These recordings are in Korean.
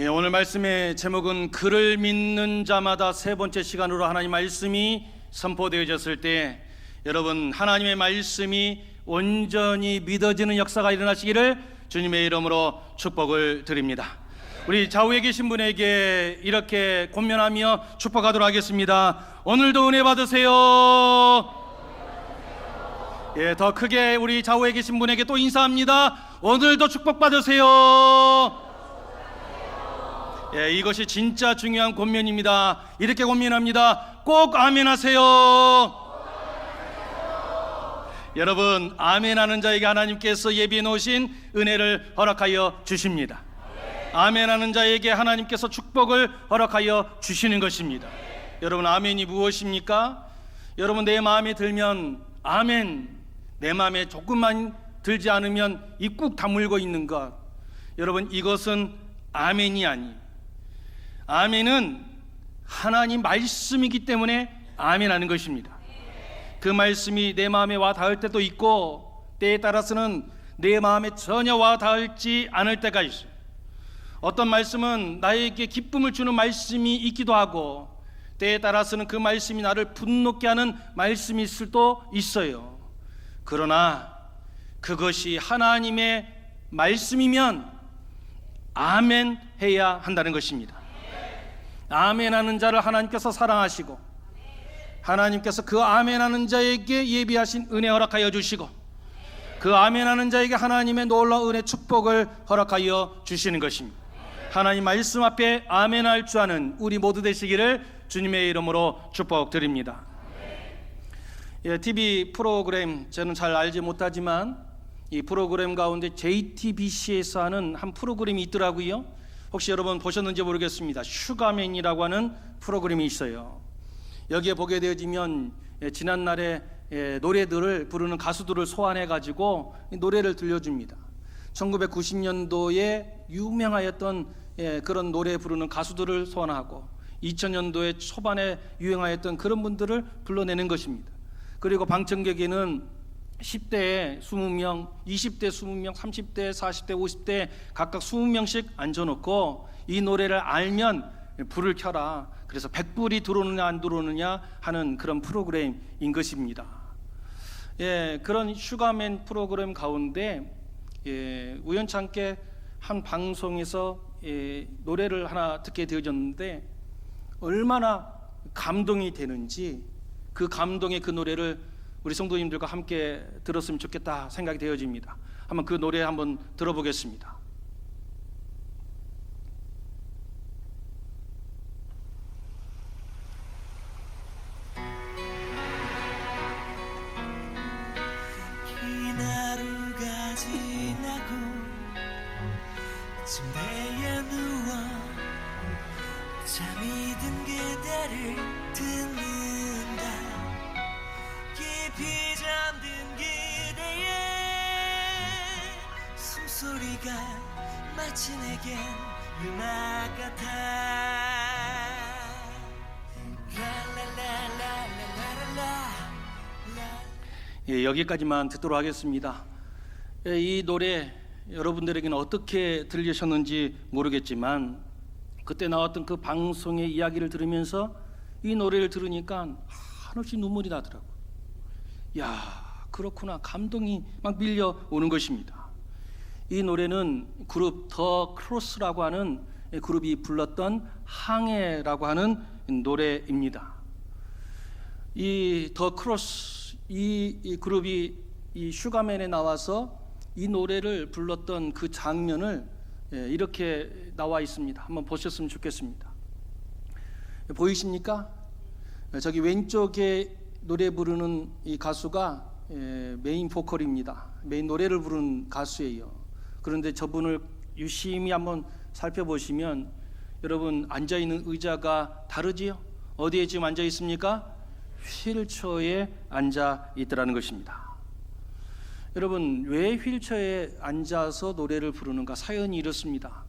오늘 말씀의 제목은 그를 믿는 자마다 세 번째 시간으로 하나님 말씀이 선포되어졌을 때 여러분 하나님의 말씀이 온전히 믿어지는 역사가 일어나시기를 주님의 이름으로 축복을 드립니다. 우리 좌우에 계신 분에게 이렇게 권면하며 축복하도록 하겠습니다. 오늘도 은혜 받으세요. 더 크게 우리 좌우에 계신 분에게 또 인사합니다. 오늘도 축복 받으세요. 이것이 진짜 중요한 권면입니다. 이렇게 권면합니다. 꼭 아멘 하세요. 여러분, 아멘 하는 자에게 하나님께서 예비해 놓으신 은혜를 허락하여 주십니다. 아멘 하는 자에게 하나님께서 축복을 허락하여 주시는 것입니다. 여러분, 아멘이 무엇입니까? 여러분, 내 마음에 들면 아멘, 내 마음에 조금만 들지 않으면 입 꾹 다물고 있는 것, 여러분, 이것은 아멘이 아니에요. 아멘은 하나님 말씀이기 때문에 아멘하는 것입니다. 그 말씀이 내 마음에 와 닿을 때도 있고 때에 따라서는 내 마음에 전혀 와 닿지 않을 때가 있어요. 어떤 말씀은 나에게 기쁨을 주는 말씀이 있기도 하고 때에 따라서는 그 말씀이 나를 분노케 하는 말씀이 있을 수도 있어요. 그러나 그것이 하나님의 말씀이면 아멘 해야 한다는 것입니다. 아멘하는 자를 하나님께서 사랑하시고 하나님께서 그 아멘하는 자에게 예비하신 은혜 허락하여 주시고 그 아멘하는 자에게 하나님의 놀라운 은혜 축복을 허락하여 주시는 것입니다. 하나님 말씀 앞에 아멘할 줄 아는 우리 모두 되시기를 주님의 이름으로 축복드립니다. TV 프로그램 저는 잘 알지 못하지만 이 프로그램 가운데 JTBC에서 하는 한 프로그램이 있더라고요. 혹시 여러분 보셨는지 모르겠습니다. 슈가맨이라고 하는 프로그램이 있어요. 여기에 보게 되어지면 지난날에 노래들을 부르는 가수들을 소환해 가지고 노래를 들려줍니다. 1990년도에 유명하였던 그런 노래 부르는 가수들을 소환하고 2000년도에 초반에 유행하였던 그런 분들을 불러내는 것입니다. 그리고 방청객에는 10대에 20명, 20대 20명, 30대, 40대, 50대 각각 20명씩 앉아놓고 이 노래를 알면 불을 켜라. 그래서 100불이 들어오느냐 안 들어오느냐 하는 그런 프로그램인 것입니다. 그런 슈가맨 프로그램 가운데 우연찮게 한 방송에서 노래를 하나 듣게 되어졌는데 얼마나 감동이 되는지 그 감동의 그 노래를 우리 성도님들과 함께 들었으면 좋겠다 생각이 되어집니다. 한번 그 노래 한번 들어보겠습니다. 긴 하루가 지나고 침대에 누워 잠이 든 그대를 듣는다. 깊이 잠든 그대의 숨소리가 마치 내겐 음악 같아. 여기까지만 듣도록 하겠습니다. 이 노래 여러분들에게는 어떻게 들리셨는지 모르겠지만 그때 나왔던 그 방송의 이야기를 들으면서 이 노래를 들으니까 한없이 눈물이 나더라고요. 야, 그렇구나. 감동이 막 밀려오는 것입니다. 이 노래는 그룹 더 크로스라고 하는 그룹이 불렀던 항해라고 하는 노래입니다. 이 더 크로스 이 그룹이 이 슈가맨에 나와서 이 노래를 불렀던 그 장면을 이렇게 나와 있습니다. 한번 보셨으면 좋겠습니다. 보이십니까? 저기 왼쪽에 노래 부르는 이 가수가 메인 보컬입니다. 메인 노래를 부르는 가수예요. 그런데 저분을 유심히 한번 살펴보시면 여러분 앉아있는 의자가 다르지요? 어디에 지금 앉아 있습니까? 휠체어에 앉아 있더라는 것입니다. 여러분, 왜 휠체어에 앉아서 노래를 부르는가? 사연이 이렇습니다.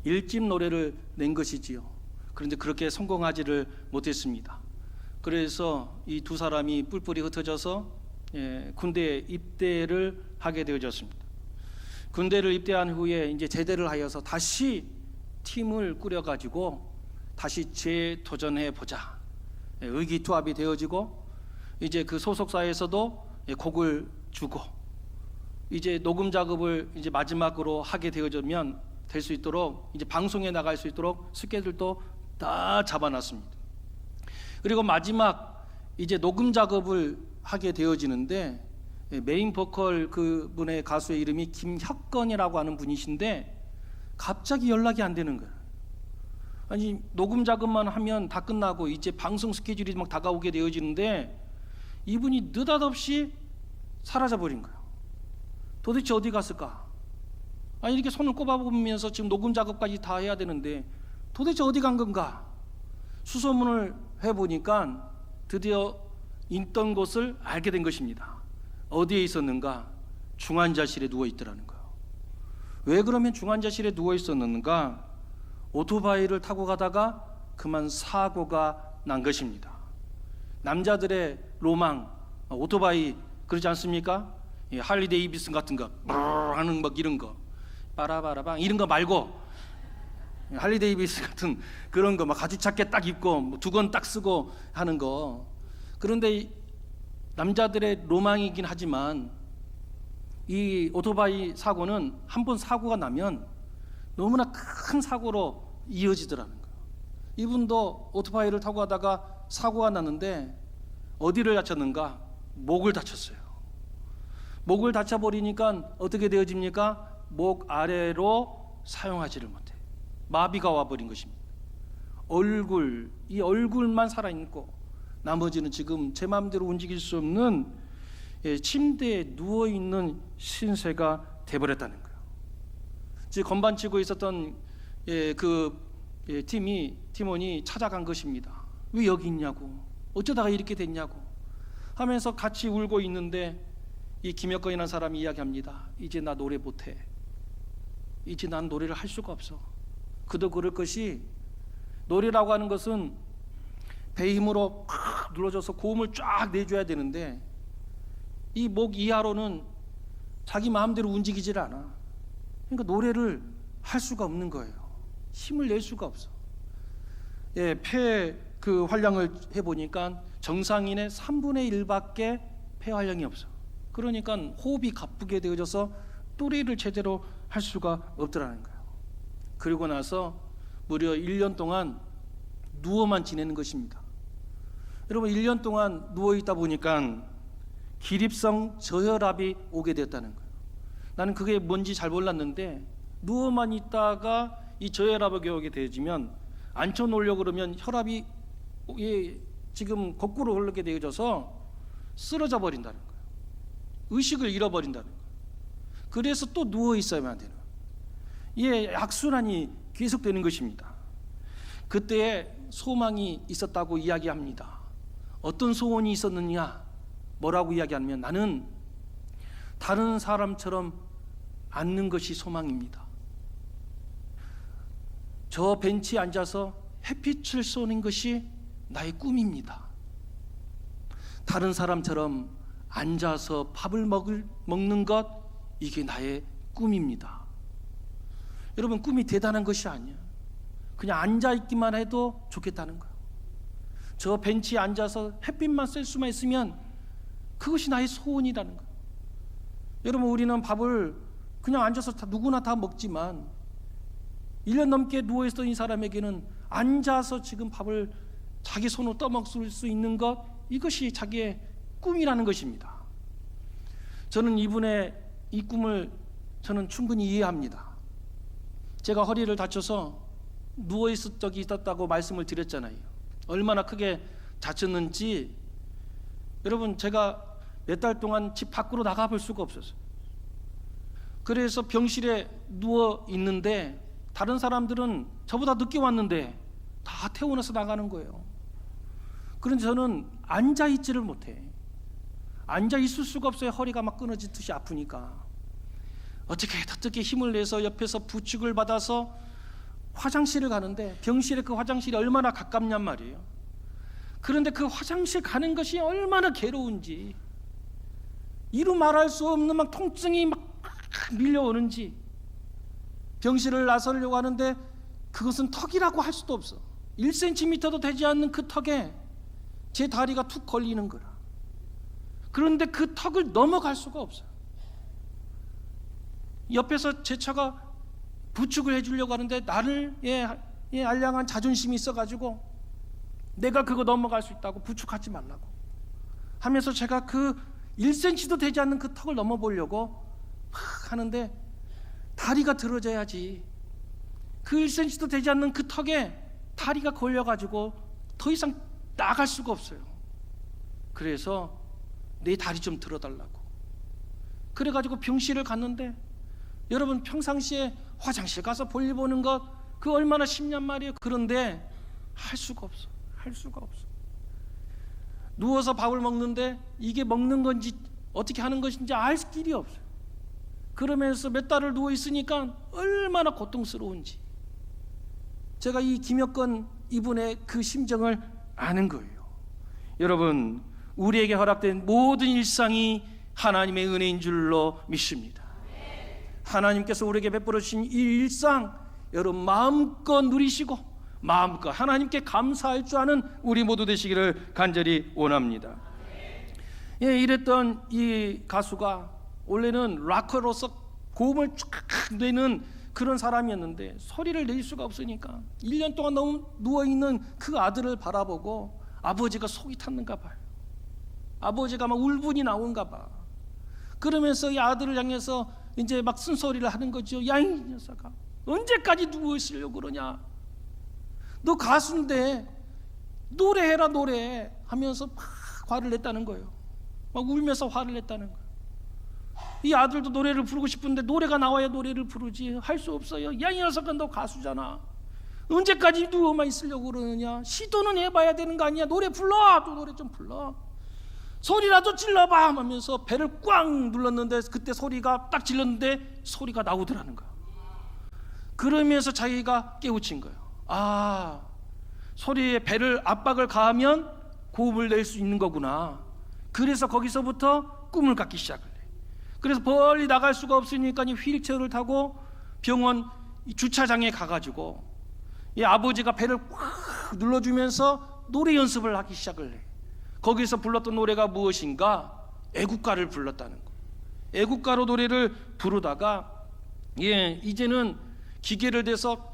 1집 노래를 낸 것이지요. 그런데 그렇게 성공하지를 못했습니다. 그래서 이 두 사람이 뿔뿔이 흩어져서 군대에 입대를 하게 되어졌습니다. 군대를 입대한 후에 이제 제대를 하여서 다시 팀을 꾸려가지고 다시 재도전해 보자. 의기투합이 되어지고 이제 그 소속사에서도 곡을 주고 이제 녹음 작업을 이제 마지막으로 하게 되어지면 될 수 있도록 이제 방송에 나갈 수 있도록 스케줄도 다 잡아놨습니다. 그리고 마지막 이제 녹음 작업을 하게 되어지는데 메인 보컬 그분의 가수의 이름이 김혁건이라고 하는 분이신데 갑자기 연락이 안 되는 거예요. 아니 녹음 작업만 하면 다 끝나고 이제 방송 스케줄이 막 다가오게 되어지는데 이분이 느닷없이 사라져 버린 거예요. 도대체 어디 갔을까? 아니 이렇게 손을 꼽아보면서 지금 녹음 작업까지 다 해야 되는데 도대체 어디 간 건가? 수소문을 해보니까 드디어 있던 곳을 알게 된 것입니다. 어디에 있었는가? 중환자실에 누워 있더라는 거예요. 왜 그러면 중환자실에 누워 있었는가? 오토바이를 타고 가다가 그만 사고가 난 것입니다. 남자들의 로망, 오토바이 그러지 않습니까? 할리 데이비슨 같은 거 하는 막 이런 거 빠라바라방 이런 거 말고 할리 데이비슨 같은 그런 거 막 가죽자켓 딱 입고 두건 딱 쓰고 하는 거. 그런데 남자들의 로망이긴 하지만 이 오토바이 사고는 한 번 사고가 나면 너무나 큰 사고로 이어지더라는 거예요. 이분도 오토바이를 타고 가다가 사고가 났는데 어디를 다쳤는가? 목을 다쳤어요. 목을 다쳐버리니까 어떻게 되어집니까? 목 아래로 사용하지를 못해. 마비가 와버린 것입니다. 이 얼굴만 살아있고 나머지는 지금 제 마음대로 움직일 수 없는 침대에 누워있는 신세가 돼버렸다는 거예요. 지금 건반 치고 있었던 팀원이 찾아간 것입니다. 왜 여기 있냐고, 어쩌다가 이렇게 됐냐고 하면서 같이 울고 있는데 이 김혁건이라는 사람이 이야기합니다. 이제 나 노래 못해. 이제 난 노래를 할 수가 없어. 그도 그럴 것이 노래라고 하는 것은 배 힘으로 팍 눌러줘서 고음을 쫙 내줘야 되는데 이 목 이하로는 자기 마음대로 움직이질 않아. 그러니까 노래를 할 수가 없는 거예요. 힘을 낼 수가 없어. 폐 그 활량을 해보니까 정상인의 3분의 1밖에 폐 활량이 없어. 그러니까 호흡이 가쁘게 되어져서 노래를 제대로 할 수가 없더라는 거예요. 그리고 나서 무려 1년 동안 누워만 지내는 것입니다. 여러분 1년 동안 누워있다 보니까 기립성 저혈압이 오게 되었다는 거예요. 나는 그게 뭔지 잘 몰랐는데 누워만 있다가 이 저혈압이 오게 되어지면 앉혀놓으려고 그러면 혈압이 지금 거꾸로 흐르게 되어져서 쓰러져 버린다는 거예요. 의식을 잃어버린다는 거예요. 그래서 또 누워 있어야만 되는 거예요. 이게 악순환이 계속되는 것입니다. 그때 소망이 있었다고 이야기합니다. 어떤 소원이 있었느냐? 뭐라고 이야기하면 나는 다른 사람처럼 앉는 것이 소망입니다. 저 벤치에 앉아서 햇빛을 쏘는 것이 나의 꿈입니다. 다른 사람처럼 앉아서 밥을 먹는 것, 이게 나의 꿈입니다. 여러분 꿈이 대단한 것이 아니야. 그냥 앉아있기만 해도 좋겠다는 거예요. 저 벤치에 앉아서 햇빛만 쐴 수만 있으면 그것이 나의 소원이라는 거예요. 여러분 우리는 밥을 그냥 앉아서 누구나 다 먹지만 1년 넘게 누워있던 이 사람에게는 앉아서 지금 밥을 자기 손으로 떠먹을 수 있는 것, 이것이 자기의 꿈이라는 것입니다. 저는 이분의 이 꿈을 저는 충분히 이해합니다. 제가 허리를 다쳐서 누워있을 적이 있었다고 말씀을 드렸잖아요. 얼마나 크게 다쳤는지. 여러분 제가 몇 달 동안 집 밖으로 나가볼 수가 없었어요. 그래서 병실에 누워 있는데 다른 사람들은 저보다 늦게 왔는데 다 태워놔서 나가는 거예요. 그런데 저는 앉아있지를 못해. 앉아있을 수가 없어요. 허리가 막 끊어지듯이 아프니까. 어떻게 힘을 내서 옆에서 부축을 받아서 화장실을 가는데 병실에 그 화장실이 얼마나 가깝냔 말이에요. 그런데 그 화장실 가는 것이 얼마나 괴로운지, 이루 말할 수 없는 막 통증이 막 밀려오는지, 병실을 나서려고 하는데 그것은 턱이라고 할 수도 없어. 1cm도 되지 않는 그 턱에 제 다리가 툭 걸리는 거라. 그런데 그 턱을 넘어갈 수가 없어요. 옆에서 제 차가 부축을 해주려고 하는데 나를 알량한 자존심이 있어가지고 내가 그거 넘어갈 수 있다고 부축하지 말라고 하면서 제가 그 1cm도 되지 않는 그 턱을 넘어보려고 막 하는데 다리가 들어져야지. 그 1cm도 되지 않는 그 턱에 다리가 걸려가지고 더 이상 나갈 수가 없어요. 그래서 내 다리 좀 들어달라고. 그래가지고 병실을 갔는데 여러분 평상시에 화장실 가서 볼일 보는 것 그 얼마나 쉽냔 말이에요. 그런데 할 수가 없어. 할 수가 없어. 누워서 밥을 먹는데 이게 먹는 건지 어떻게 하는 것인지 알 길이 없어요. 그러면서 몇 달을 누워 있으니까 얼마나 고통스러운지 제가 이 김혁건 이분의 그 심정을 아는 거예요. 여러분, 우리에게 허락된 모든 일상이 하나님의 은혜인 줄로 믿습니다. 하나님께서 우리에게 베풀어 주신 이 일상 여러분 마음껏 누리시고 마음껏 하나님께 감사할 줄 아는 우리 모두 되시기를 간절히 원합니다. 이랬던 이 가수가 원래는 락커로서 고음을 쫙 내는 그런 사람이었는데 소리를 낼 수가 없으니까 1년 동안 너무 누워있는 그 아들을 바라보고 아버지가 속이 탔는가 봐요. 아버지가 막 울분이 나온가 봐. 그러면서 이 아들을 향해서 이제 막 쓴소리를 하는 거죠. 야, 이 녀석아, 언제까지 누워 있으려고 그러냐? 너 가수인데 노래해라 노래 하면서 막 화를 냈다는 거예요. 막 울면서 화를 냈다는 거예요. 이 아들도 노래를 부르고 싶은데 노래가 나와야 노래를 부르지. 할 수 없어요. 야, 이 녀석아, 너 가수잖아. 언제까지 누워만 있으려고 그러느냐? 시도는 해봐야 되는 거 아니야? 노래 불러. 또 노래 좀 불러. 소리라도 질러봐 하면서 배를 꽉 눌렀는데 그때 소리가 딱 질렀는데 소리가 나오더라는 거야. 그러면서 자기가 깨우친 거예요. 아, 소리에 배를 압박을 가하면 고음을 낼 수 있는 거구나. 그래서 거기서부터 꿈을 갖기 시작을 해. 그래서 멀리 나갈 수가 없으니까 휠체어를 타고 병원 주차장에 가가지고 이 아버지가 배를 꽉 눌러주면서 노래 연습을 하기 시작을 해. 거기서 불렀던 노래가 무엇인가? 애국가를 불렀다는 거. 애국가로 노래를 부르다가 이제는 기계를 대서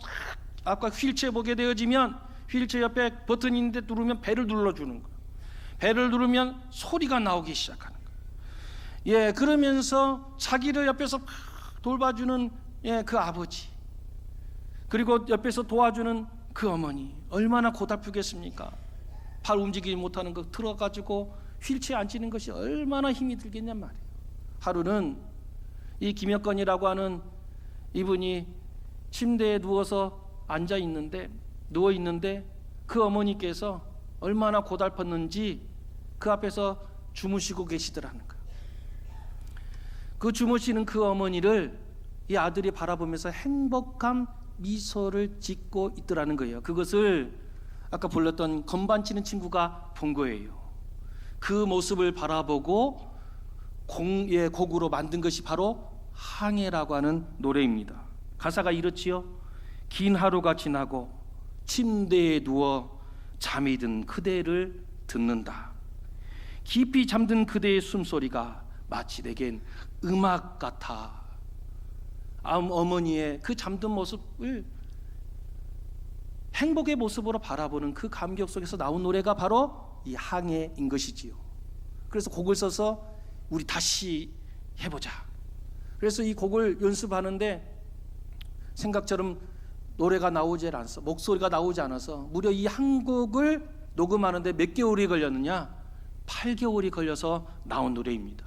아까 휠체어 보게 되어지면 휠체어 옆에 버튼이 있는데 누르면 배를 눌러주는 거예요. 배를 누르면 소리가 나오기 시작하는 거예요. 그러면서 자기를 옆에서 돌봐주는 그 아버지, 그리고 옆에서 도와주는 그 어머니 얼마나 고달프겠습니까? 발 움직이지 못하는 거 들어가지고 휠체어 앉히는 것이 얼마나 힘이 들겠냔 말이에요. 하루는 이 김혁건이라고 하는 이분이 침대에 누워서 누워 있는데 그 어머니께서 얼마나 고달팠는지 그 앞에서 주무시고 계시더라는 거예요. 그 주무시는 그 어머니를 이 아들이 바라보면서 행복한 미소를 짓고 있더라는 거예요. 그것을 아까 불렀던 건반 치는 친구가 본 거예요. 그 모습을 바라보고 곡으로 만든 것이 바로 항해라고 하는 노래입니다. 가사가 이렇지요. 긴 하루가 지나고 침대에 누워 잠이 든 그대를 듣는다. 깊이 잠든 그대의 숨소리가 마치 내겐 음악 같아. 어머니의 그 잠든 모습을 행복의 모습으로 바라보는 그 감격 속에서 나온 노래가 바로 이 항해인 것이지요. 그래서 곡을 써서 우리 다시 해보자. 그래서 이 곡을 연습하는데 생각처럼 노래가 나오지 않아서, 목소리가 나오지 않아서 무려 이 한 곡을 녹음하는데 몇 개월이 걸렸느냐? 8개월이 걸려서 나온 노래입니다.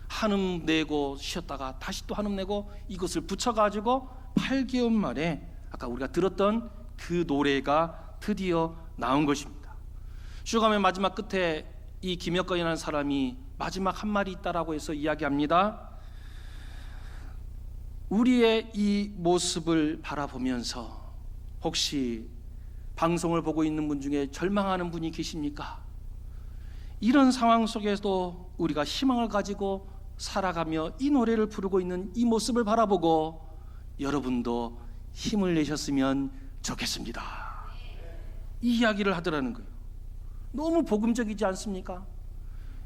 한음 내고 쉬었다가 다시 또 한음 내고 이것을 붙여가지고 8개월 만에 아까 우리가 들었던 그 노래가 드디어 나온 것입니다. 슈가맨 마지막 끝에 이 김혁건이라는 사람이 마지막 한 말이 있다라고 해서 이야기합니다. 우리의 이 모습을 바라보면서 혹시 방송을 보고 있는 분 중에 절망하는 분이 계십니까? 이런 상황 속에서도 우리가 희망을 가지고 살아가며 이 노래를 부르고 있는 이 모습을 바라보고 여러분도 힘을 내셨으면 좋겠습니다. 이 이야기를 하더라는 거예요. 너무 복음적이지 않습니까?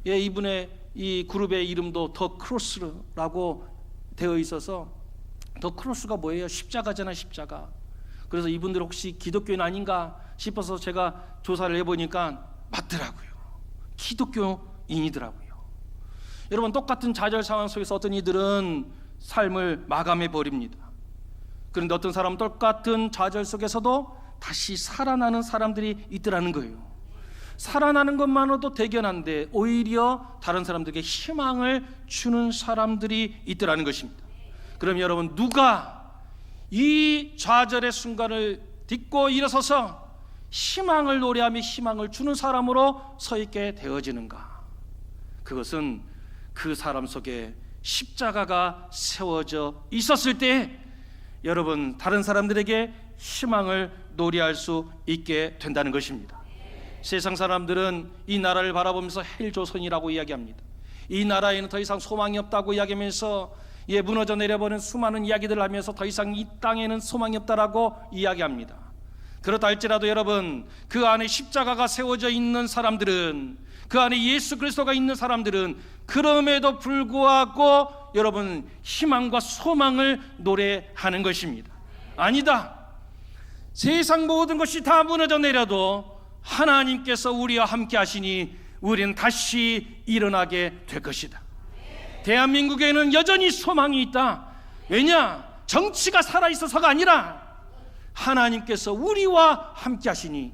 예, 이분의 이 그룹의 이름도 더 크로스라고 되어 있어서, 더 크로스가 뭐예요? 십자가잖아, 십자가. 그래서 이분들 혹시 기독교인 아닌가 싶어서 제가 조사를 해보니까 맞더라고요. 기독교인이더라고요. 여러분, 똑같은 좌절 상황 속에서 어떤 이들은 삶을 마감해 버립니다. 그런데 어떤 사람은 똑같은 좌절 속에서도 다시 살아나는 사람들이 있더라는 거예요. 살아나는 것만으로도 대견한데 오히려 다른 사람들에게 희망을 주는 사람들이 있더라는 것입니다. 그럼 여러분, 누가 이 좌절의 순간을 딛고 일어서서 희망을 노래하며 희망을 주는 사람으로 서 있게 되어지는가? 그것은 그 사람 속에 십자가가 세워져 있었을 때 여러분, 다른 사람들에게 희망을 노래할 수 있게 된다는 것입니다. 세상 사람들은 이 나라를 바라보면서 헬조선이라고 이야기합니다. 이 나라에는 더 이상 소망이 없다고 이야기하면서 무너져 내려버린 수많은 이야기들을 하면서 더 이상 이 땅에는 소망이 없다라고 이야기합니다. 그렇다 할지라도 여러분, 그 안에 십자가가 세워져 있는 사람들은, 그 안에 예수 그리스도가 있는 사람들은 그럼에도 불구하고 여러분, 희망과 소망을 노래하는 것입니다. 아니다, 세상 모든 것이 다 무너져 내려도 하나님께서 우리와 함께 하시니 우리는 다시 일어나게 될 것이다. 대한민국에는 여전히 소망이 있다. 왜냐? 정치가 살아있어서가 아니라 하나님께서 우리와 함께 하시니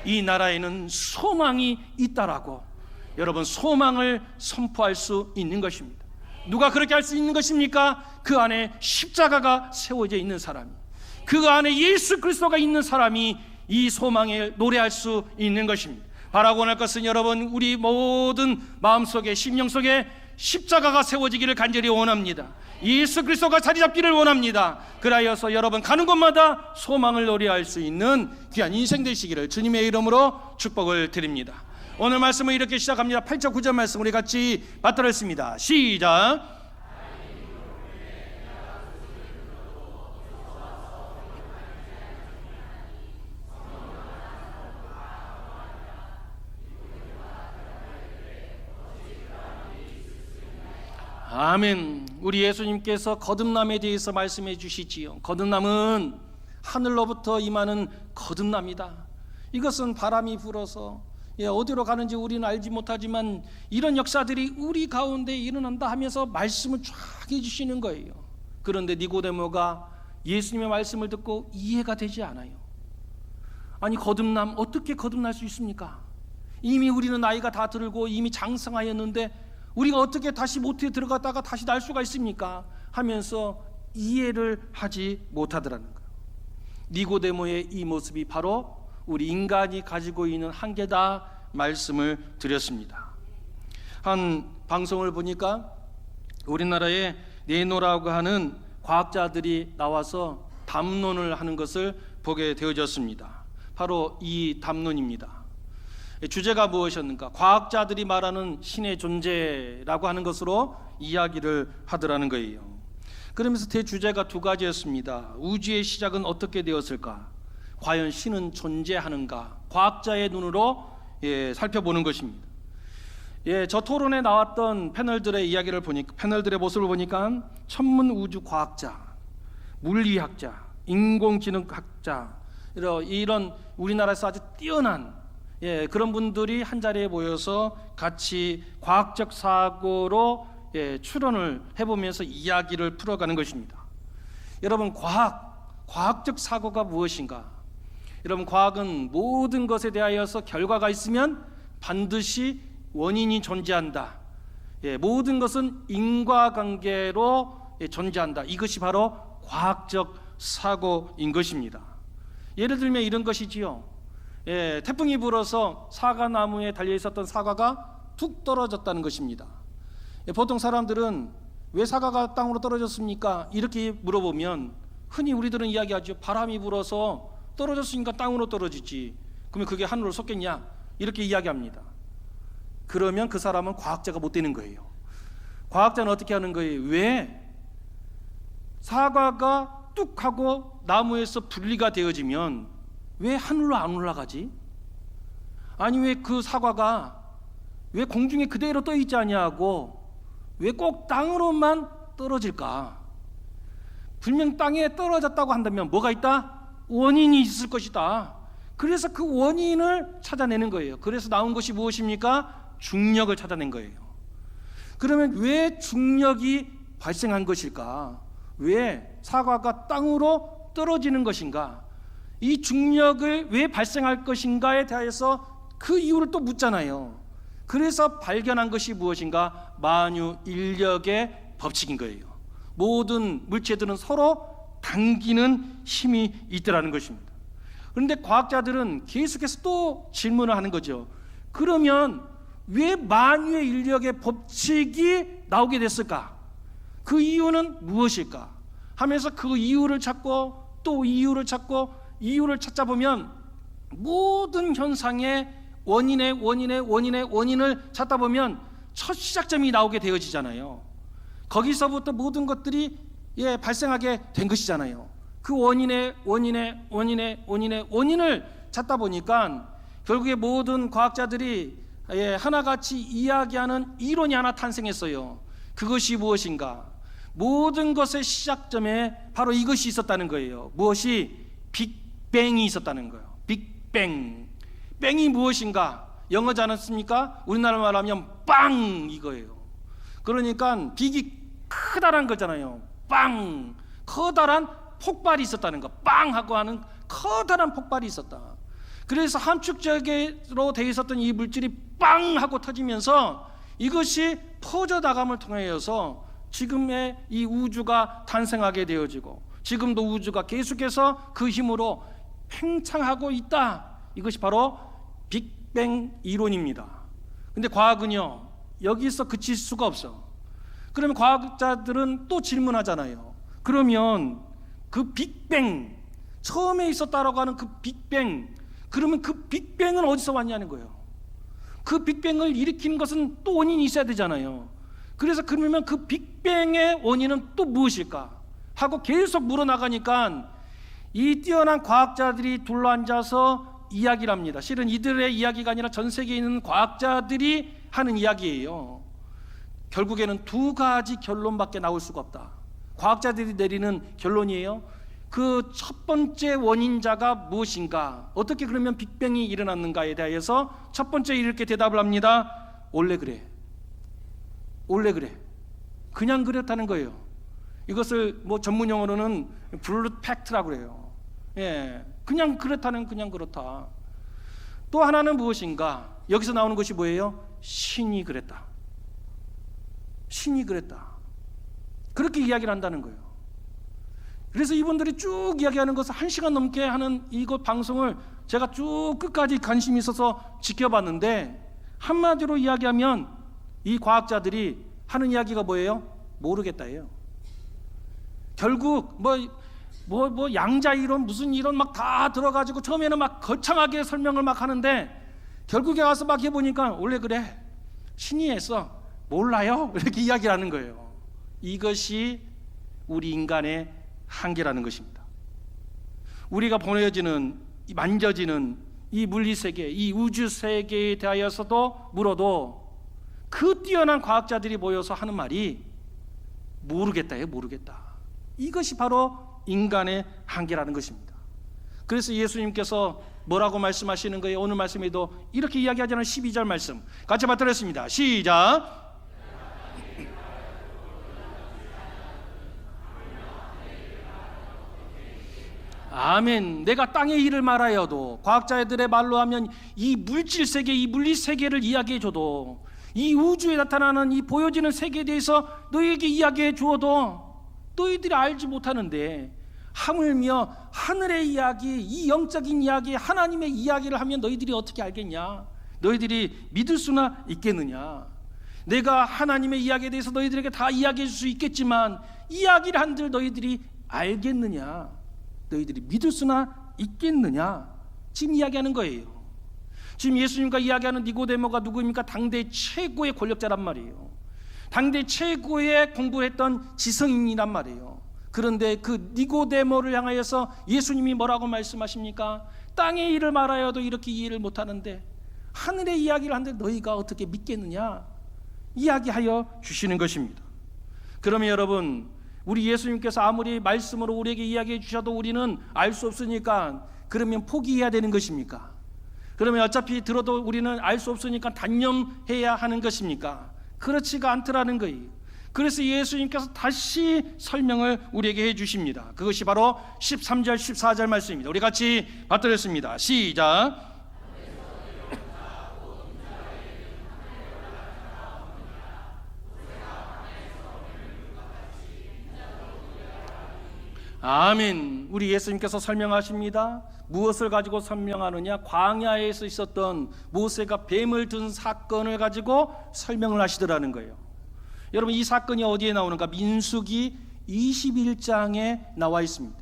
이 나라에는 소망이 있다라고 여러분, 소망을 선포할 수 있는 것입니다. 누가 그렇게 할 수 있는 것입니까? 그 안에 십자가가 세워져 있는 사람이, 그 안에 예수 그리스도가 있는 사람이 이 소망을 노래할 수 있는 것입니다. 바라고 원할 것은 여러분, 우리 모든 마음속에, 심령 속에 십자가가 세워지기를 간절히 원합니다. 예수 그리스도가 자리 잡기를 원합니다. 그라여서 여러분, 가는 곳마다 소망을 노래할 수 있는 귀한 인생 되시기를 주님의 이름으로 축복을 드립니다. 오늘 말씀을 이렇게 시작합니다. 8절 9절 말씀 우리 같이 받들었습니다. 시작. 아멘. 우리 예수님께서 거듭남에 대해서 말씀해 주시지요. 거듭남은 하늘로부터 임하는 거듭남이다. 이것은 바람이 불어서 어디로 가는지 우리는 알지 못하지만 이런 역사들이 우리 가운데 일어난다 하면서 말씀을 쫙 해주시는 거예요. 그런데 니고데모가 예수님의 말씀을 듣고 이해가 되지 않아요. 아니, 거듭남, 어떻게 거듭날 수 있습니까? 이미 우리는 나이가 다 들고 이미 장성하였는데 우리가 어떻게 다시 모태에 들어갔다가 다시 날 수가 있습니까? 하면서 이해를 하지 못하더라는 거예요. 니고데모의 이 모습이 바로 우리 인간이 가지고 있는 한계다 말씀을 드렸습니다. 한 방송을 보니까 우리나라에 네노라고 하는 과학자들이 나와서 담론을 하는 것을 보게 되어졌습니다. 바로 이 담론입니다. 주제가 무엇이었는가? 과학자들이 말하는 신의 존재라고 하는 것으로 이야기를 하더라는 거예요. 그러면서 대주제가 두 가지였습니다. 우주의 시작은 어떻게 되었을까? 과연 신은 존재하는가? 과학자의 눈으로 살펴보는 것입니다. 저 토론에 나왔던 패널들의 이야기를 보니까, 패널들의 모습을 보니까 천문 우주 과학자, 물리학자, 인공지능학자, 이런 우리나라에서 아주 뛰어난 그런 분들이 한 자리에 모여서 같이 과학적 사고로 추론을 해보면서 이야기를 풀어가는 것입니다. 여러분, 과학적 사고가 무엇인가? 여러분, 과학은 모든 것에 대하여서 결과가 있으면 반드시 원인이 존재한다. 모든 것은 인과관계로 존재한다. 이것이 바로 과학적 사고인 것입니다. 예를 들면 이런 것이지요. 태풍이 불어서 사과나무에 달려 있었던 사과가 툭 떨어졌다는 것입니다. 보통 사람들은 왜 사과가 땅으로 떨어졌습니까? 이렇게 물어보면 흔히 우리들은 이야기하죠. 바람이 불어서 떨어졌으니까 땅으로 떨어지지. 그러면 그게 하늘로 솟겠냐? 이렇게 이야기합니다. 그러면 그 사람은 과학자가 못 되는 거예요. 과학자는 어떻게 하는 거예요? 왜 사과가 뚝 하고 나무에서 분리가 되어지면 왜 하늘로 안 올라가지? 아니 왜 그 사과가 왜 공중에 그대로 떠 있지 아니하고 왜 꼭 땅으로만 떨어질까? 분명 땅에 떨어졌다고 한다면 뭐가 있다? 원인이 있을 것이다. 그래서 그 원인을 찾아내는 거예요. 그래서 나온 것이 무엇입니까? 중력을 찾아낸 거예요. 그러면 왜 중력이 발생한 것일까? 왜 사과가 땅으로 떨어지는 것인가? 이 중력을 왜 발생할 것인가에 대해서 그 이유를 또 묻잖아요. 그래서 발견한 것이 무엇인가? 만유인력의 법칙인 거예요. 모든 물체들은 서로 당기는 힘이 있더라는 것입니다. 그런데 과학자들은 계속해서 또 질문을 하는 거죠. 그러면 왜 만유의 인력의 법칙이 나오게 됐을까? 그 이유는 무엇일까? 하면서 그 이유를 찾고 또 이유를 찾고 이유를 찾다 보면 모든 현상의 원인을 찾다 보면 첫 시작점이 나오게 되어지잖아요. 거기서부터 모든 것들이 발생하게 된 것이잖아요. 그 원인을 찾다 보니까 결국에 모든 과학자들이 하나같이 이야기하는 이론이 하나 탄생했어요. 그것이 무엇인가? 모든 것의 시작점에 바로 이것이 있었다는 거예요. 무엇이? 빅뱅이 있었다는 거예요. 빅뱅. 뱅이 무엇인가? 영어지 않았습니까? 우리나라 말하면 빵 이거예요. 그러니까 빅이 크다란 거잖아요. 빵. 커다란 폭발이 있었다는 거. 빵 하고 하는 커다란 폭발이 있었다. 그래서 함축적으로 되어 있었던 이 물질이 빵 하고 터지면서 이것이 퍼져나감을 통하여서 지금의 이 우주가 탄생하게 되어지고 지금도 우주가 계속해서 그 힘으로 팽창하고 있다. 이것이 바로 빅뱅 이론입니다. 근데 과학은요 여기서 그칠 수가 없어. 그러면 과학자들은 또 질문하잖아요. 그러면 그 빅뱅, 처음에 있었다라고 하는 그 빅뱅, 그러면 그 빅뱅은 어디서 왔냐는 거예요. 그 빅뱅을 일으키는 것은 또 원인이 있어야 되잖아요. 그래서 그러면 그 빅뱅의 원인은 또 무엇일까 하고 계속 물어나가니까 이 뛰어난 과학자들이 둘러앉아서 이야기를 합니다. 실은 이들의 이야기가 아니라 전 세계에 있는 과학자들이 하는 이야기예요. 결국에는 두 가지 결론밖에 나올 수가 없다. 과학자들이 내리는 결론이에요. 그 첫 번째 원인자가 무엇인가? 어떻게 그러면 빅뱅이 일어났는가에 대해서 첫 번째 이렇게 대답을 합니다. 원래 그래. 원래 그래. 그냥 그렇다는 거예요. 이것을 뭐 전문 용어로는 블루 팩트라고 그래요. 그냥 그렇다는 그냥 그렇다. 또 하나는 무엇인가? 여기서 나오는 것이 뭐예요? 신이 그랬다. 신이 그랬다. 그렇게 이야기를 한다는 거예요. 그래서 이분들이 쭉 이야기하는 것을 1시간 넘게 하는 이것 방송을 제가 쭉 끝까지 관심이 있어서 지켜봤는데 한마디로 이야기하면 이 과학자들이 하는 이야기가 뭐예요? 모르겠다예요. 결국 뭐 양자 이론 무슨 이론 막 다 들어가지고 처음에는 막 거창하게 설명을 막 하는데 결국에 와서 막 해보니까 원래 그래 신이 했어 몰라요 이렇게 이야기를 하는 거예요. 이것이 우리 인간의 한계라는 것입니다. 우리가 보여지는 만져지는 이 물리세계 이 우주세계에 대하여서도 물어도 그 뛰어난 과학자들이 모여서 하는 말이 모르겠다예요. 모르겠다. 이것이 바로 인간의 한계라는 것입니다. 그래서 예수님께서 뭐라고 말씀하시는 거예요? 오늘 말씀에도 이렇게 이야기하잖아요. 12절 말씀 같이 받들었습니다. 시작. 아멘. 내가 땅의 일을 말하여도 과학자들의 말로 하면 이 물질 세계 이 물리 세계를 이야기해 줘도 이 우주에 나타나는 이 보여지는 세계에 대해서 너희에게 이야기해 주어도 너희들이 알지 못하는데 하물며 하늘의 이야기 이 영적인 이야기 하나님의 이야기를 하면 너희들이 어떻게 알겠냐? 너희들이 믿을 수나 있겠느냐? 내가 하나님의 이야기에 대해서 너희들에게 다 이야기해 줄 수 있겠지만 이야기를 한들 너희들이 알겠느냐? 너희들이 믿을 수나 있겠느냐? 지금 이야기하는 거예요. 지금 예수님과 이야기하는 니고데모가 누구입니까? 당대 최고의 권력자란 말이에요. 당대 최고의 공부했던 지성인이란 말이에요. 그런데 그 니고데모를 향하여서 예수님이 뭐라고 말씀하십니까? 땅의 일을 말하여도 이렇게 이해를 못하는데 하늘의 이야기를 하는데 너희가 어떻게 믿겠느냐? 이야기하여 주시는 것입니다. 그러면 여러분, 우리 예수님께서 아무리 말씀으로 우리에게 이야기해 주셔도 우리는 알 수 없으니까 그러면 포기해야 되는 것입니까? 그러면 어차피 들어도 우리는 알 수 없으니까 단념해야 하는 것입니까? 그렇지가 않더라는 거예요. 그래서 예수님께서 다시 설명을 우리에게 해 주십니다. 그것이 바로 13절 14절 말씀입니다. 우리 같이 받들었습니다. 시작. 아멘. 우리 예수님께서 설명하십니다. 무엇을 가지고 설명하느냐? 광야에서 있었던 모세가 뱀을 든 사건을 가지고 설명을 하시더라는 거예요. 여러분, 이 사건이 어디에 나오는가? 민수기 21장에 나와 있습니다.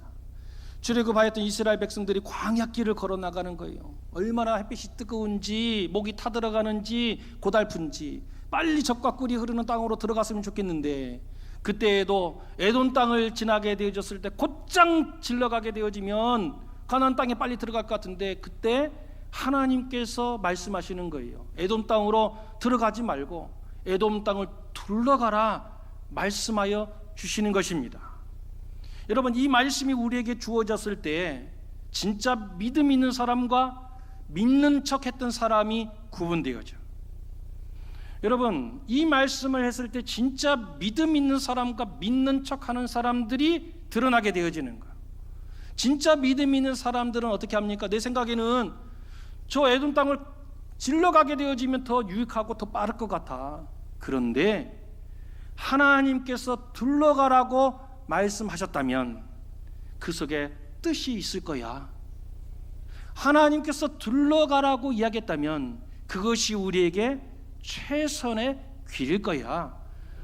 출애굽하였던 이스라엘 백성들이 광야길을 걸어 나가는 거예요. 얼마나 햇빛이 뜨거운지, 목이 타들어가는지, 고달픈지 빨리 젖과 꿀이 흐르는 땅으로 들어갔으면 좋겠는데, 그때에도 에돔 땅을 지나게 되어졌을 때 곧장 질러가게 되어지면 가나안 땅에 빨리 들어갈 것 같은데, 그때 하나님께서 말씀하시는 거예요. 에돔 땅으로 들어가지 말고 에돔 땅을 둘러가라 말씀하여 주시는 것입니다. 여러분, 이 말씀이 우리에게 주어졌을 때 진짜 믿음 있는 사람과 믿는 척했던 사람이 구분되어져. 여러분, 이 말씀을 했을 때 진짜 믿음 있는 사람과 믿는 척하는 사람들이 드러나게 되어지는 거예요. 진짜 믿음 있는 사람들은 어떻게 합니까? 내 생각에는 저 에돔 땅을 질러가게 되어지면 더 유익하고 더 빠를 것 같아. 그런데 하나님께서 둘러가라고 말씀하셨다면 그 속에 뜻이 있을 거야. 하나님께서 둘러가라고 이야기했다면 그것이 우리에게 최선의 길일 거야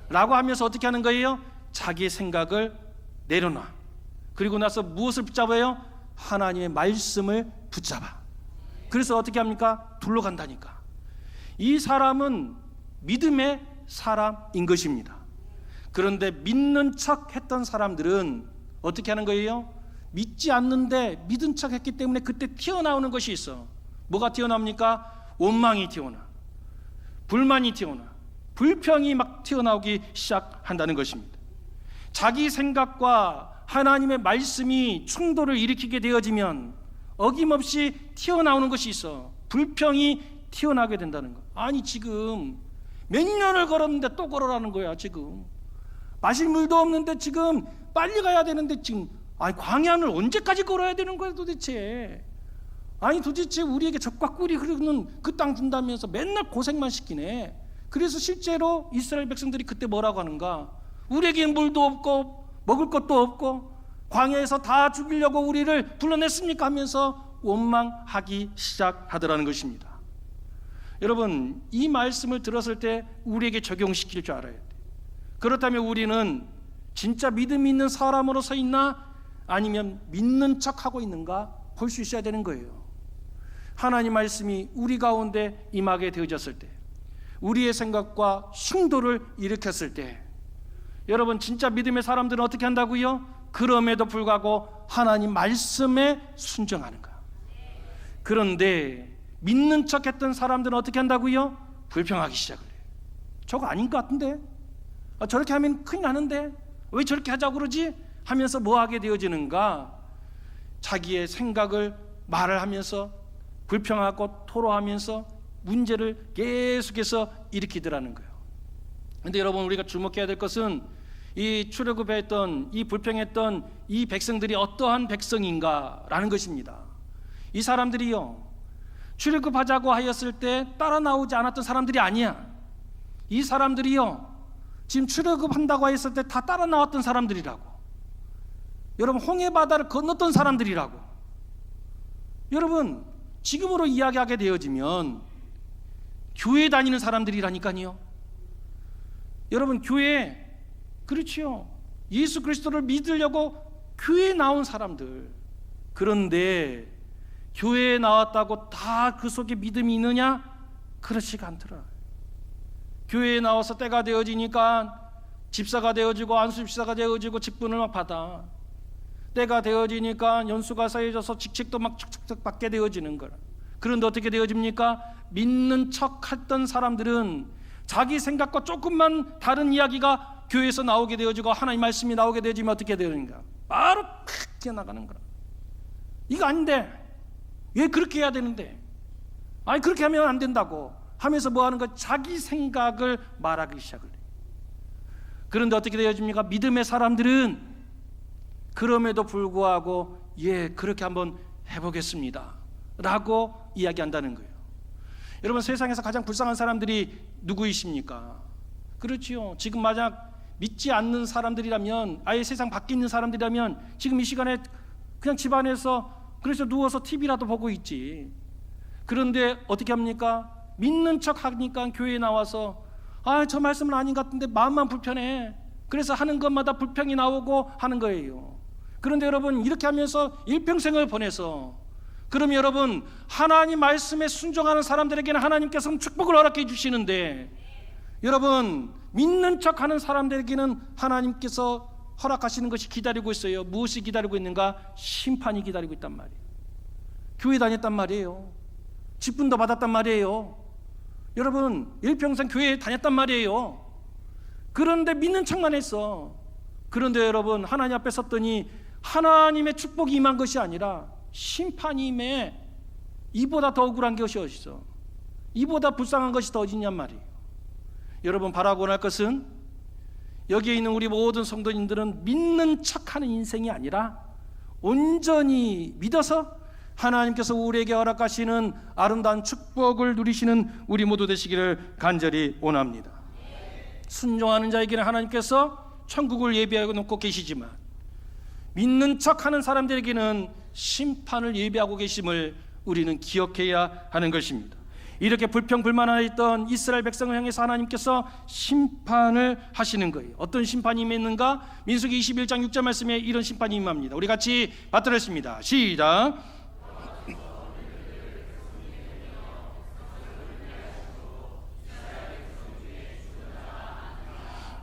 라고 하면서 어떻게 하는 거예요? 자기의 생각을 내려놔. 그리고 나서 무엇을 붙잡아요? 하나님의 말씀을 붙잡아. 그래서 어떻게 합니까? 둘러간다니까. 이 사람은 믿음의 사람인 것입니다. 그런데 믿는 척 했던 사람들은 어떻게 하는 거예요? 믿지 않는데 믿은 척 했기 때문에 그때 튀어나오는 것이 있어. 뭐가 튀어나옵니까? 원망이 튀어나, 불만이 튀어나, 불평이 막 튀어나오기 시작한다는 것입니다. 자기 생각과 하나님의 말씀이 충돌을 일으키게 되어지면 어김없이 튀어나오는 것이 있어. 불평이 튀어나오게 된다는 거. 아니, 지금 몇 년을 걸었는데 또 걸어라는 거야. 지금 마실 물도 없는데 지금 빨리 가야 되는데 지금, 아니, 광야를 언제까지 걸어야 되는 거야 도대체? 아니, 도대체 우리에게 젖과 꿀이 흐르는 그 땅 준다면서 맨날 고생만 시키네. 그래서 실제로 이스라엘 백성들이 그때 뭐라고 하는가? 우리에게는 물도 없고 먹을 것도 없고 광야에서 다 죽이려고 우리를 불러냈습니까? 하면서 원망하기 시작하더라는 것입니다. 여러분, 이 말씀을 들었을 때 우리에게 적용시킬 줄 알아야 돼. 그렇다면 우리는 진짜 믿음 있는 사람으로 서 있나? 아니면 믿는 척하고 있는가? 볼 수 있어야 되는 거예요. 하나님 말씀이 우리 가운데 임하게 되어졌을 때, 우리의 생각과 충돌을 일으켰을 때, 여러분, 진짜 믿음의 사람들은 어떻게 한다고요? 그럼에도 불구하고 하나님 말씀에 순종하는 거예요. 그런데 믿는 척했던 사람들은 어떻게 한다고요? 불평하기 시작을 해요. 저거 아닌 것 같은데? 저렇게 하면 큰일 나는데? 왜 저렇게 하자고 그러지? 하면서 뭐 하게 되어지는가? 자기의 생각을 말을 하면서 불평하고 토로하면서 문제를 계속해서 일으키더라는 거예요. 그런데 여러분, 우리가 주목해야 될 것은 이 출애굽했던, 이 불평했던 이 백성들이 어떠한 백성인가라는 것입니다. 이 사람들이요, 출애굽하자고 하였을 때 따라 나오지 않았던 사람들이 아니야. 이 사람들이요, 지금 출애굽한다고 했을 때 다 따라 나왔던 사람들이라고. 여러분, 홍해 바다를 건넜던 사람들이라고. 여러분, 지금으로 이야기하게 되어지면 교회 다니는 사람들이라니까요. 여러분, 교회, 그렇지요, 예수 그리스도를 믿으려고 교회에 나온 사람들. 그런데 교회에 나왔다고 다 그 속에 믿음이 있느냐? 그렇지가 않더라. 교회에 나와서 때가 되어지니까 집사가 되어지고 안수집사가 되어지고 직분을 막 받아. 때가 되어지니까 연수가 쌓여져서 직책도 막 척척척 받게 되어지는 거라. 그런데 어떻게 되어집니까? 믿는 척 했던 사람들은 자기 생각과 조금만 다른 이야기가 교회에서 나오게 되어지고 하나님 말씀이 나오게 되어지면 어떻게 되는가? 바로 팍 튀어나가는 거라. 이거 아닌데, 왜 그렇게 해야 되는데, 아니 그렇게 하면 안 된다고 하면서 뭐 하는 거? 자기 생각을 말하기 시작을 해요. 그런데 어떻게 되어집니까? 믿음의 사람들은 그럼에도 불구하고 예 그렇게 한번 해보겠습니다 라고 이야기한다는 거예요. 여러분, 세상에서 가장 불쌍한 사람들이 누구이십니까? 그렇지요. 지금 만약 믿지 않는 사람들이라면, 아예 세상 밖에 있는 사람들이라면 지금 이 시간에 그냥 집안에서 그래서 누워서 TV라도 보고 있지. 그런데 어떻게 합니까? 믿는 척 하니까 교회에 나와서 저 말씀은 아닌 것 같은데 마음만 불편해. 그래서 하는 것마다 불평이 나오고 하는 거예요. 그런데 여러분, 이렇게 하면서 일평생을 보내서, 그럼 여러분, 하나님 말씀에 순종하는 사람들에게는 하나님께서는 축복을 허락해 주시는데, 여러분 믿는 척하는 사람들에게는 하나님께서 허락하시는 것이 기다리고 있어요. 무엇이 기다리고 있는가? 심판이 기다리고 있단 말이에요. 교회 다녔단 말이에요. 직분도 받았단 말이에요. 여러분, 일평생 교회에 다녔단 말이에요. 그런데 믿는 척만 했어. 그런데 여러분, 하나님 앞에 섰더니 하나님의 축복이 임한 것이 아니라 심판이 임해. 이보다 더 억울한 것이 어딨어? 이보다 불쌍한 것이 더 어딨냔 말이에요. 여러분, 바라고 할 것은 여기에 있는 우리 모든 성도님들은 믿는 척하는 인생이 아니라 온전히 믿어서 하나님께서 우리에게 허락하시는 아름다운 축복을 누리시는 우리 모두 되시기를 간절히 원합니다. 순종하는 자에게는 하나님께서 천국을 예비하고 놓고 계시지만 믿는 척하는 사람들에게는 심판을 예비하고 계심을 우리는 기억해야 하는 것입니다. 이렇게 불평불만하여 있던 이스라엘 백성을 향해서 하나님께서 심판을 하시는 거예요. 어떤 심판이 임했는가? 민수기 21장 6절 말씀에 이런 심판이 임합니다. 우리 같이 받들었습니다. 시작.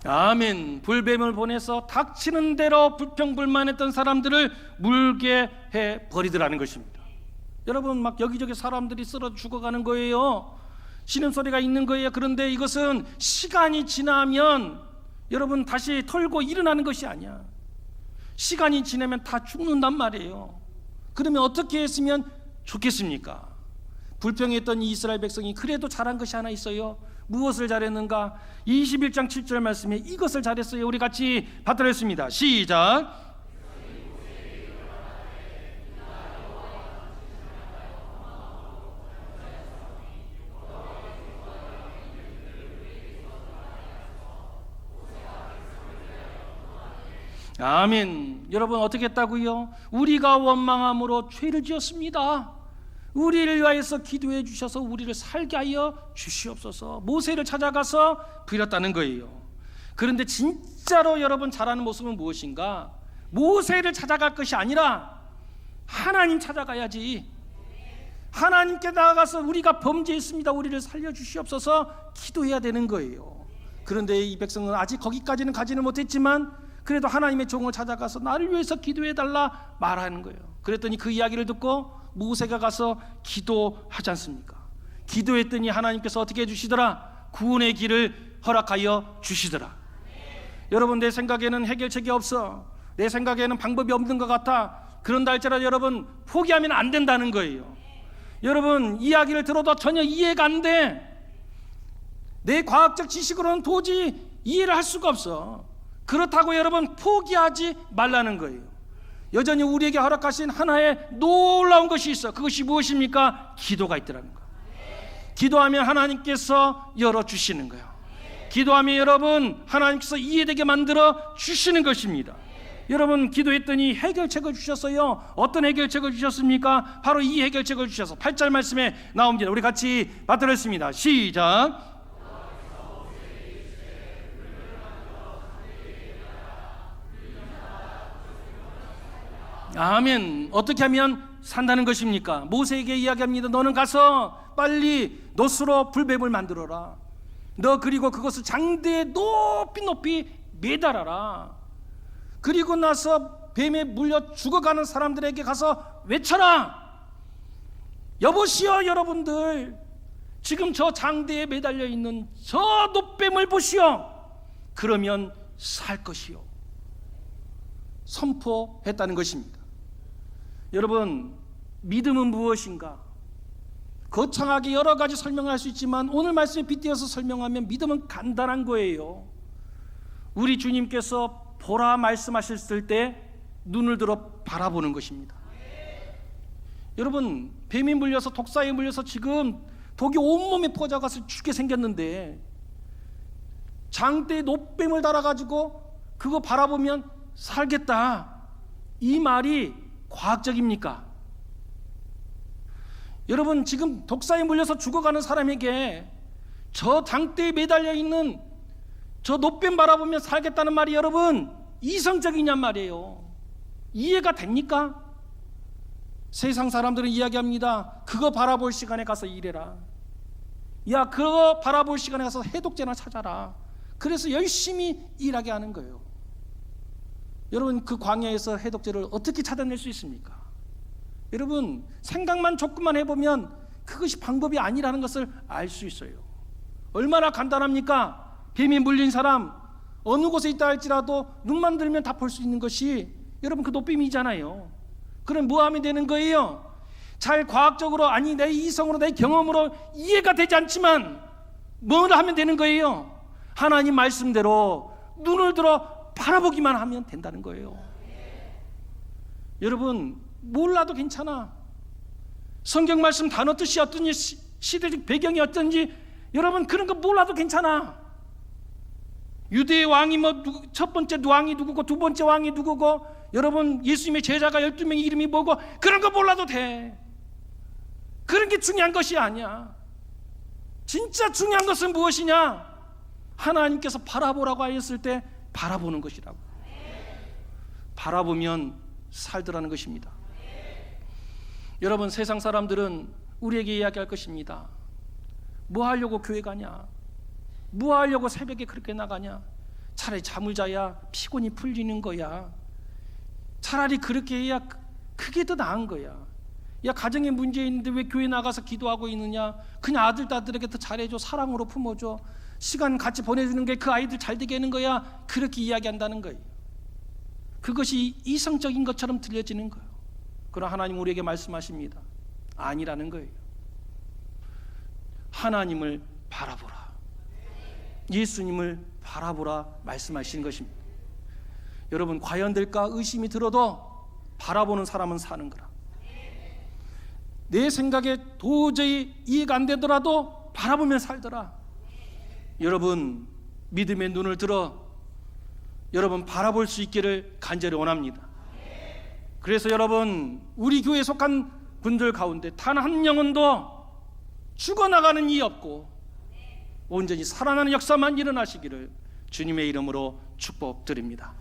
아멘. 불뱀을 보내서 닥치는 대로 불평불만했던 사람들을 물게 해 버리더라는 것입니다. 여러분, 막 여기저기 사람들이 쓰러져 죽어가는 거예요. 신음소리가 있는 거예요. 그런데 이것은 시간이 지나면 여러분 다시 털고 일어나는 것이 아니야. 시간이 지나면 다 죽는단 말이에요. 그러면 어떻게 했으면 좋겠습니까? 불평했던 이스라엘 백성이 그래도 잘한 것이 하나 있어요. 무엇을 잘했는가? 21장 7절 말씀에 이것을 잘했어요. 우리 같이 받들었습니다. 시작. 아멘. 여러분, 어떻게 했다고요? 우리가 원망함으로 죄를 지었습니다. 우리를 위하여서 기도해 주셔서 우리를 살게 하여 주시옵소서. 모세를 찾아가서 빌었다는 거예요. 그런데 진짜로 여러분 잘하는 모습은 무엇인가? 모세를 찾아갈 것이 아니라 하나님 찾아가야지. 하나님께 나아가서 우리가 범죄했습니다, 우리를 살려 주시옵소서 기도해야 되는 거예요. 그런데 이 백성은 아직 거기까지는 가지는 못했지만 그래도 하나님의 종을 찾아가서 나를 위해서 기도해달라 말하는 거예요. 그랬더니 그 이야기를 듣고 모세가 가서 기도하지 않습니까? 기도했더니 하나님께서 어떻게 해주시더라? 구원의 길을 허락하여 주시더라. 여러분, 내 생각에는 해결책이 없어, 내 생각에는 방법이 없는 것 같아. 그런다 할지라도 여러분, 포기하면 안 된다는 거예요. 여러분, 이야기를 들어도 전혀 이해가 안 돼. 내 과학적 지식으로는 도저히 이해를 할 수가 없어. 그렇다고 여러분 포기하지 말라는 거예요. 여전히 우리에게 허락하신 하나의 놀라운 것이 있어. 그것이 무엇입니까? 기도가 있더라는 거예요. 기도하면 하나님께서 열어주시는 거예요. 기도하면 여러분 하나님께서 이해되게 만들어 주시는 것입니다. 여러분, 기도했더니 해결책을 주셨어요. 어떤 해결책을 주셨습니까? 바로 이 해결책을 주셔서 8절 말씀에 나옵니다. 우리 같이 받들었습니다. 시작. 아멘. 어떻게 하면 산다는 것입니까? 모세에게 이야기합니다. 너는 가서 빨리 놋으로 불뱀을 만들어라. 너 그리고 그것을 장대에 높이 높이 매달아라. 그리고 나서 뱀에 물려 죽어가는 사람들에게 가서 외쳐라. 여보시오, 여러분들, 지금 저 장대에 매달려 있는 저 노뱀을 보시오. 그러면 살 것이요. 선포했다는 것입니다. 여러분, 믿음은 무엇인가? 거창하게 여러 가지 설명할 수 있지만 오늘 말씀에 빗대어서 설명하면 믿음은 간단한 거예요. 우리 주님께서 보라 말씀하셨을 때 눈을 들어 바라보는 것입니다. 여러분, 뱀이 물려서, 독사에 물려서 지금 독이 온몸에 퍼져가서 죽게 생겼는데 장대에 노뱀을 달아가지고 그거 바라보면 살겠다, 이 말이 과학적입니까? 여러분, 지금 독사에 물려서 죽어가는 사람에게 저 장대에 매달려 있는 저 노뱀 바라보면 살겠다는 말이 여러분 이성적이냔 말이에요. 이해가 됩니까? 세상 사람들은 이야기합니다. 그거 바라볼 시간에 가서 일해라. 야, 그거 바라볼 시간에 가서 해독제나 찾아라. 그래서 열심히 일하게 하는 거예요. 여러분, 그 광야에서 해독제를 어떻게 찾아낼 수 있습니까? 여러분, 생각만 조금만 해보면 그것이 방법이 아니라는 것을 알 수 있어요. 얼마나 간단합니까? 뱀이 물린 사람 어느 곳에 있다 할지라도 눈만 들면 다 볼 수 있는 것이 여러분 그 노뱀이잖아요. 그럼 뭐 하면 되는 거예요? 잘 과학적으로, 아니 내 이성으로, 내 경험으로 이해가 되지 않지만 뭘 하면 되는 거예요? 하나님 말씀대로 눈을 들어 바라보기만 하면 된다는 거예요. 여러분, 몰라도 괜찮아. 성경 말씀 단어 뜻이 어떤지, 시대적 배경이 어떤지 여러분 그런 거 몰라도 괜찮아. 유대의 왕이 첫 번째 왕이 누구고 두 번째 왕이 누구고 여러분 예수님의 제자가 12명의 이름이 뭐고 그런 거 몰라도 돼. 그런 게 중요한 것이 아니야. 진짜 중요한 것은 무엇이냐? 하나님께서 바라보라고 하셨을 때 바라보는 것이라고. 바라보면 살더라는 것입니다. 여러분, 세상 사람들은 우리에게 이야기할 것입니다. 뭐 하려고 교회 가냐? 뭐 하려고 새벽에 그렇게 나가냐? 차라리 잠을 자야 피곤이 풀리는 거야. 차라리 그렇게 해야 그게 더 나은 거야. 야, 가정에 문제 있는데 왜 교회 나가서 기도하고 있느냐? 그냥 아들, 딸들에게 더 잘해줘. 사랑으로 품어줘. 시간 같이 보내주는 게 그 아이들 잘 되게 하는 거야. 그렇게 이야기한다는 거예요. 그것이 이성적인 것처럼 들려지는 거예요. 그러나 하나님 우리에게 말씀하십니다. 아니라는 거예요. 하나님을 바라보라. 예수님을 바라보라 말씀하신 것입니다. 여러분, 과연 될까 의심이 들어도 바라보는 사람은 사는 거라. 내 생각에 도저히 이해가 안 되더라도 바라보면 살더라. 여러분, 믿음의 눈을 들어 여러분 바라볼 수 있기를 간절히 원합니다. 그래서 여러분, 우리 교회에 속한 분들 가운데 단 한 영혼도 죽어나가는 이 없고 온전히 살아나는 역사만 일어나시기를 주님의 이름으로 축복드립니다.